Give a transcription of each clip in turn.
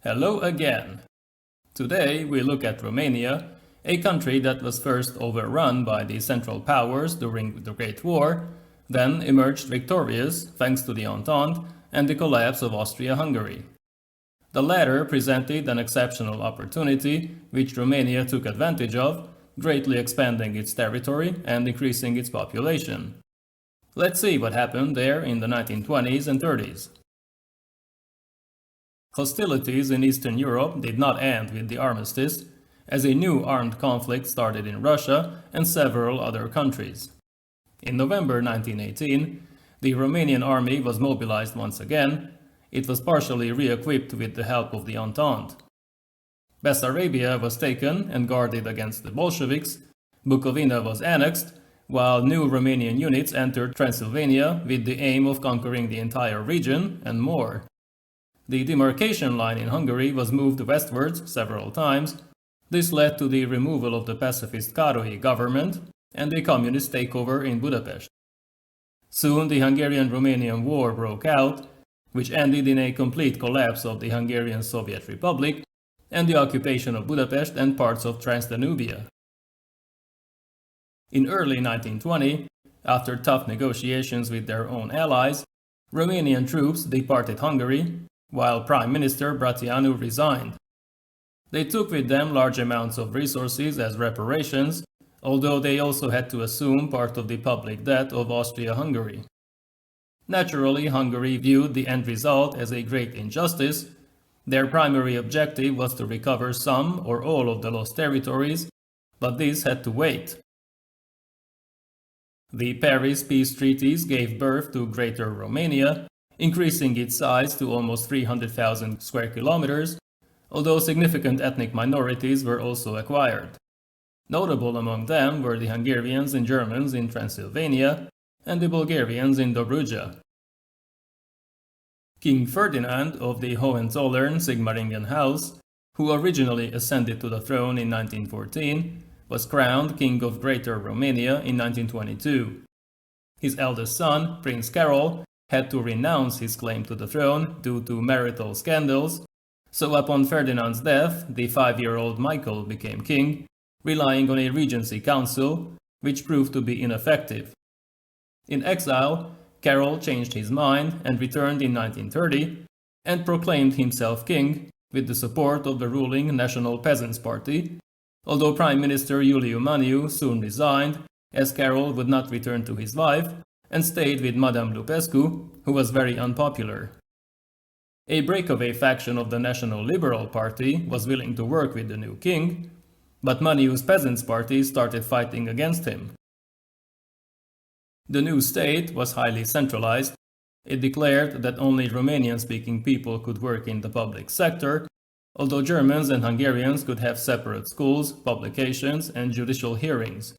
Hello again! Today we look at Romania, a country that was first overrun by the Central Powers during the Great War, then emerged victorious thanks to the Entente and the collapse of Austria-Hungary. The latter presented an exceptional opportunity, which Romania took advantage of, greatly expanding its territory and increasing its population. Let's see what happened there in the 1920s and 30s. Hostilities in Eastern Europe did not end with the armistice, as a new armed conflict started in Russia and several other countries. In November 1918, the Romanian army was mobilized once again. It was partially re-equipped with the help of the Entente. Bessarabia was taken and guarded against the Bolsheviks, Bukovina was annexed, while new Romanian units entered Transylvania with the aim of conquering the entire region and more. The demarcation line in Hungary was moved westwards several times. This led to the removal of the pacifist Károly government and a communist takeover in Budapest. Soon the Hungarian-Romanian War broke out, which ended in a complete collapse of the Hungarian Soviet Republic and the occupation of Budapest and parts of Transdanubia. In early 1920, after tough negotiations with their own allies, Romanian troops departed Hungary, while Prime Minister Brătianu resigned. They took with them large amounts of resources as reparations, although they also had to assume part of the public debt of Austria-Hungary. Naturally, Hungary viewed the end result as a great injustice. Their primary objective was to recover some or all of the lost territories, but this had to wait. The Paris peace treaties gave birth to Greater Romania, increasing its size to almost 300,000 square kilometers, although significant ethnic minorities were also acquired. Notable among them were the Hungarians and Germans in Transylvania and the Bulgarians in Dobruja. King Ferdinand of the Hohenzollern-Sigmaringen House, who originally ascended to the throne in 1914, was crowned King of Greater Romania in 1922. His eldest son, Prince Carol, had to renounce his claim to the throne due to marital scandals, so upon Ferdinand's death, the 5-year-old Michael became king, relying on a regency council, which proved to be ineffective. In exile, Carol changed his mind and returned in 1930 and proclaimed himself king with the support of the ruling National Peasants' Party, although Prime Minister Iuliu Maniu soon resigned, as Carol would not return to his wife and stayed with Madame Lupescu, who was very unpopular. A breakaway faction of the National Liberal Party was willing to work with the new king, but Maniu's Peasants' Party started fighting against him. The new state was highly centralized. It declared that only Romanian-speaking people could work in the public sector, although Germans and Hungarians could have separate schools, publications, and judicial hearings.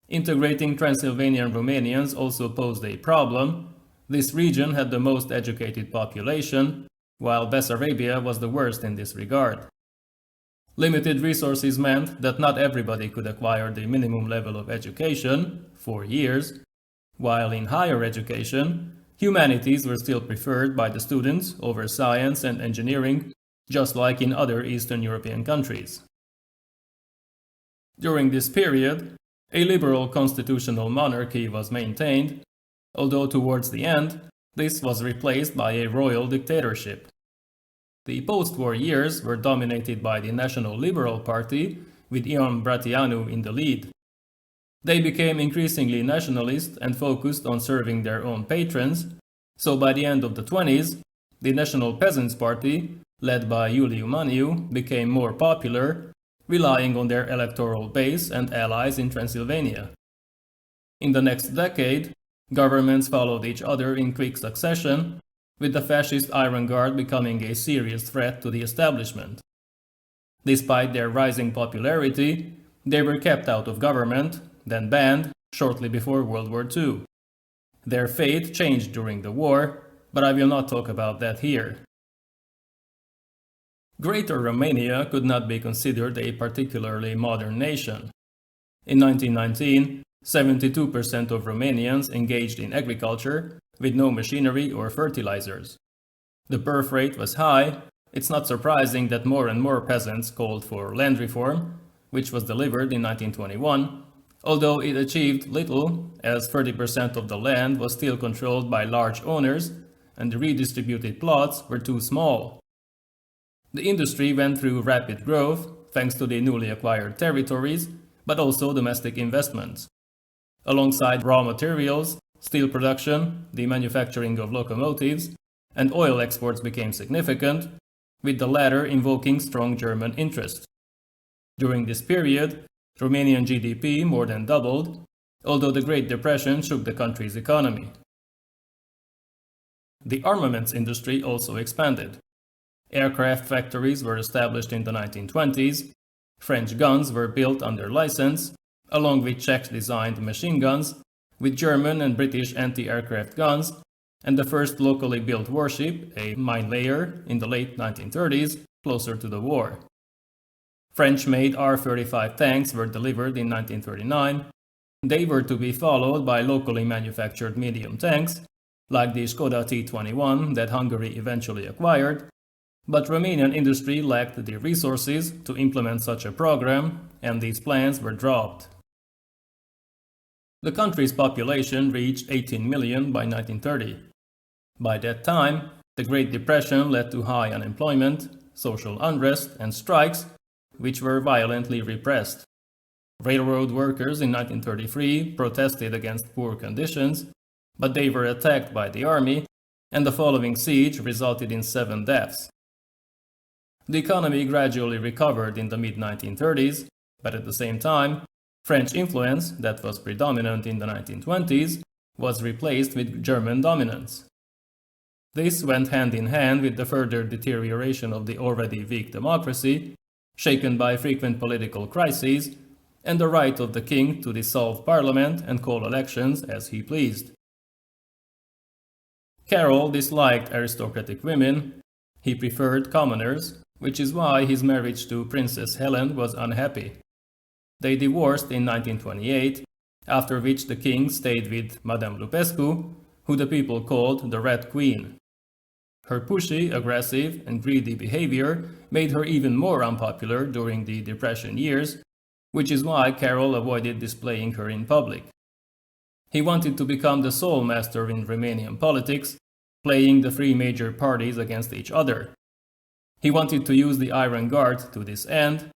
Integrating Transylvanian Romanians also posed a problem. This region had the most educated population, while Bessarabia was the worst in this regard. Limited resources meant that not everybody could acquire the minimum level of education, 4 years, while in higher education, humanities were still preferred by the students over science and engineering, just like in other Eastern European countries. During this period, a liberal constitutional monarchy was maintained, although towards the end, this was replaced by a royal dictatorship. The post-war years were dominated by the National Liberal Party, with Ion Brătianu in the lead. They became increasingly nationalist and focused on serving their own patrons, so by the end of the 20s, the National Peasants' Party, led by Iuliu Maniu, became more popular, relying on their electoral base and allies in Transylvania. In the next decade, governments followed each other in quick succession, with the fascist Iron Guard becoming a serious threat to the establishment. Despite their rising popularity, they were kept out of government, then banned shortly before World War II. Their fate changed during the war, but I will not talk about that here. Greater Romania could not be considered a particularly modern nation. In 1919, 72% of Romanians engaged in agriculture, with no machinery or fertilizers. The birth rate was high, it's not surprising that more and more peasants called for land reform, which was delivered in 1921, although it achieved little, as 30% of the land was still controlled by large owners and the redistributed plots were too small. The industry went through rapid growth thanks to the newly acquired territories, but also domestic investments. Alongside raw materials, steel production, the manufacturing of locomotives, and oil exports became significant, with the latter invoking strong German interest. During this period, Romanian GDP more than doubled, although the Great Depression shook the country's economy. The armaments industry also expanded. Aircraft factories were established in the 1920s, French guns were built under license, along with Czech-designed machine guns, with German and British anti-aircraft guns, and the first locally built warship, a mine layer, in the late 1930s, closer to the war. French-made R-35 tanks were delivered in 1939. They were to be followed by locally manufactured medium tanks, like the Skoda T21 that Hungary eventually acquired, but Romanian industry lacked the resources to implement such a program, and these plans were dropped. The country's population reached 18 million by 1930. By that time, the Great Depression led to high unemployment, social unrest, and strikes, which were violently repressed. Railroad workers in 1933 protested against poor conditions, but they were attacked by the army, and the following siege resulted in 7 deaths. The economy gradually recovered in the mid-1930s, but at the same time, French influence that was predominant in the 1920s was replaced with German dominance. This went hand in hand with the further deterioration of the already weak democracy, shaken by frequent political crises, and the right of the king to dissolve parliament and call elections as he pleased. Carol disliked aristocratic women. He preferred commoners, which is why his marriage to Princess Helen was unhappy. They divorced in 1928, after which the king stayed with Madame Lupescu, who the people called the Red Queen. Her pushy, aggressive, and greedy behavior made her even more unpopular during the Depression years, which is why Carol avoided displaying her in public. He wanted to become the sole master in Romanian politics, playing the 3 major parties against each other. He wanted to use the Iron Guard to this end,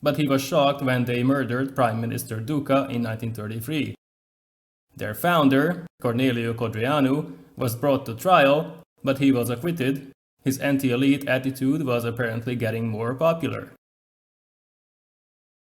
but he was shocked when they murdered Prime Minister Duca in 1933. Their founder, Corneliu Codreanu, was brought to trial, but he was acquitted. His anti-elite attitude was apparently getting more popular.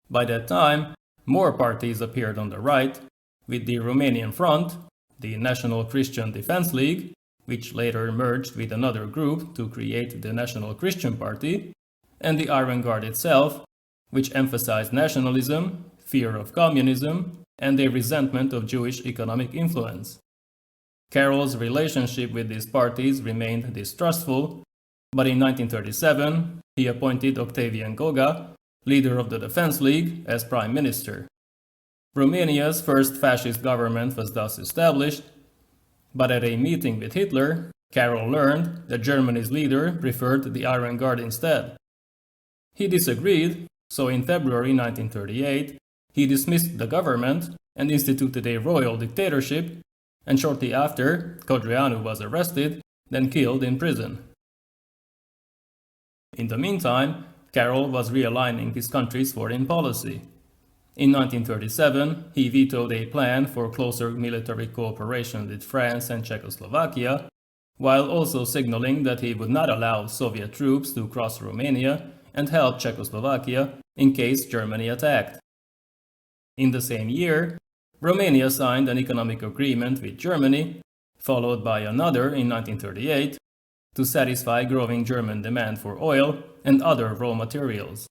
By that time, more parties appeared on the right, with the Romanian Front, the National Christian Defense League, which later merged with another group to create the National Christian Party, and the Iron Guard itself, which emphasized nationalism, fear of communism, and a resentment of Jewish economic influence. Carol's relationship with these parties remained distrustful, but in 1937 he appointed Octavian Goga, leader of the Defense League, as prime minister. Romania's first fascist government was thus established, but at a meeting with Hitler, Carol learned that Germany's leader preferred the Iron Guard instead. He disagreed, so in February 1938 he dismissed the government and instituted a royal dictatorship, and shortly after, Codreanu was arrested, then killed in prison. In the meantime, Carol was realigning his country's foreign policy. In 1937, he vetoed a plan for closer military cooperation with France and Czechoslovakia, while also signaling that he would not allow Soviet troops to cross Romania and help Czechoslovakia in case Germany attacked. In the same year, Romania signed an economic agreement with Germany, followed by another in 1938, to satisfy growing German demand for oil and other raw materials.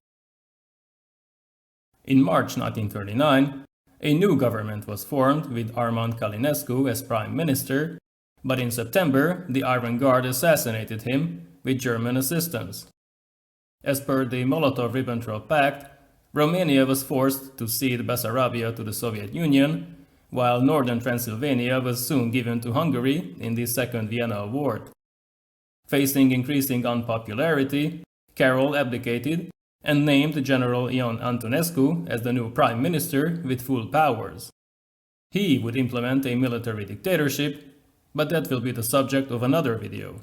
In March 1939, a new government was formed with Armand Călinescu as prime minister, but in September the Iron Guard assassinated him with German assistance. As per the Molotov-Ribbentrop Pact, Romania was forced to cede Bessarabia to the Soviet Union, while northern Transylvania was soon given to Hungary in the Second Vienna Award. Facing increasing unpopularity, Carol abdicated and named General Ion Antonescu as the new prime minister with full powers. He would implement a military dictatorship, but that will be the subject of another video.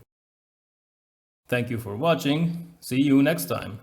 Thank you for watching. See you next time.